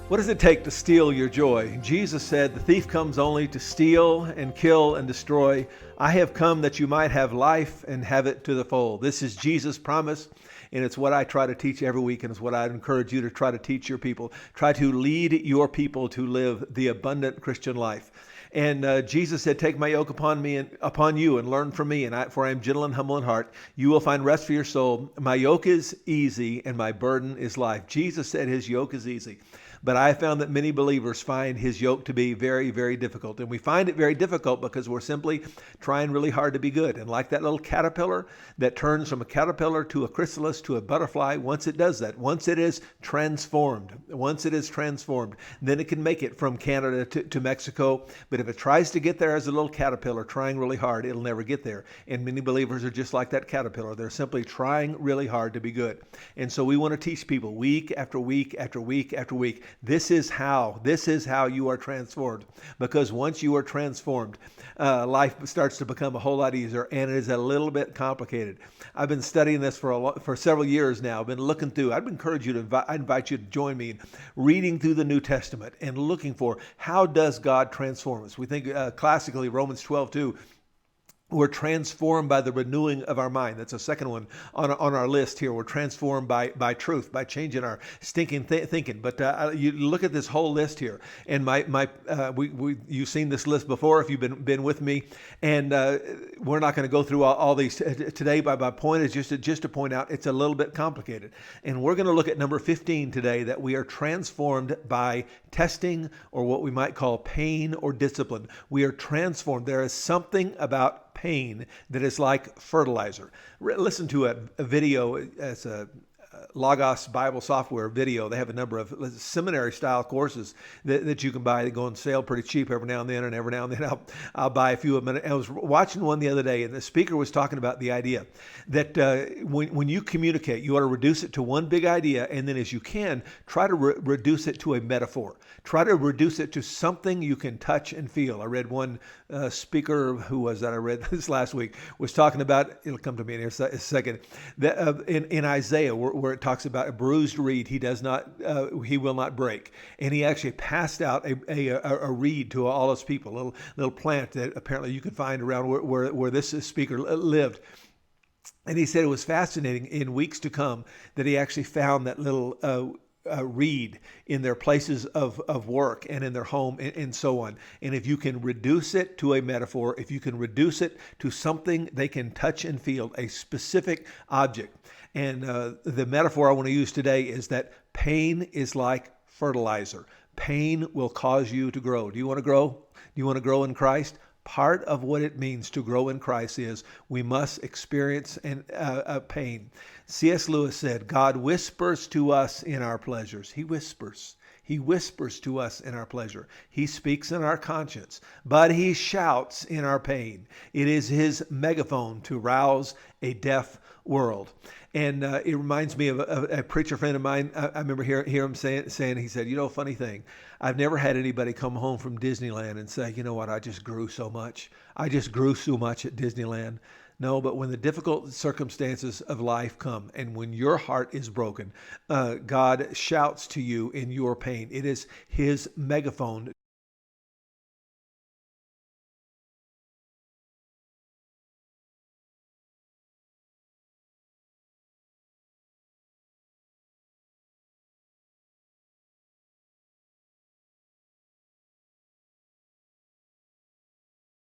What does it take to steal your joy? Jesus said, "The thief comes only to steal and kill and destroy. I have come that you might have life and have it to the full." This is Jesus' promise, and it's what I try to teach every week, and it's what I'd encourage you to try to teach your people. Try to lead your people to live the abundant Christian life. And Jesus said, "Take my yoke upon me and upon you, and learn from me. For I am gentle and humble in heart. You will find rest for your soul. My yoke is easy, and my burden is light." Jesus said His yoke is easy. But I found that many believers find His yoke to be very, very difficult. And we find it very difficult because we're simply trying really hard to be good. And like that little caterpillar that turns from a caterpillar to a chrysalis to a butterfly, once it does that, once it is transformed, then it can make it from Canada to Mexico. But if it tries to get there as a little caterpillar trying really hard, it'll never get there. And many believers are just like that caterpillar. They're simply trying really hard to be good. And so we want to teach people week after week after week after week. This is how you are transformed. Because once you are transformed, life starts to become a whole lot easier, and it is a little bit complicated. I've been studying this for several years now. I've been looking through. I'd encourage you to invite you to join me in reading through the New Testament and looking for how does God transform us. We think classically Romans 12:2. We're transformed by the renewing of our mind. That's a second one on our list here. We're transformed by truth, by changing our stinking thinking. But you look at this whole list here, and you've seen this list before if you've been with me, and we're not going to go through all these today. But my point is just to point out it's a little bit complicated, and we're going to look at number 15 today. That we are transformed by testing, or what we might call pain or discipline. We are transformed. There is something about pain that is like fertilizer. Listen to a video. It's a Logos Bible software video. They have a number of seminary style courses that you can buy. They go on sale pretty cheap every now and then, I'll buy a few of them. And I was watching one the other day, and the speaker was talking about the idea that when you communicate, you ought to reduce it to one big idea, and then as you can, try to reduce it to a metaphor. Try to reduce it to something you can touch and feel. I read one speaker, who was that? I read this last week, was talking about, it'll come to me in a second, that in Isaiah, where it talks about a bruised reed he will not break. And he actually passed out a reed to all his people, a little plant that apparently you could find around where this speaker lived. And he said it was fascinating in weeks to come that he actually found that little reed in their places of work and in their home and so on. And if you can reduce it to a metaphor, if you can reduce it to something they can touch and feel, a specific object. And the metaphor I want to use today is that pain is like fertilizer. Pain will cause you to grow. Do you want to grow? Do you want to grow in Christ? Part of what it means to grow in Christ is we must experience pain. C.S. Lewis said, "God whispers to us in our pleasures." He whispers. He whispers to us in our pleasure. He speaks in our conscience, but He shouts in our pain. It is His megaphone to rouse a deaf world. And it reminds me of a preacher friend of mine. I remember hear him saying, he said, funny thing, I've never had anybody come home from Disneyland and say, you know what, I just grew so much. I just grew so much at Disneyland. No, but when the difficult circumstances of life come and when your heart is broken, God shouts to you in your pain. It is His megaphone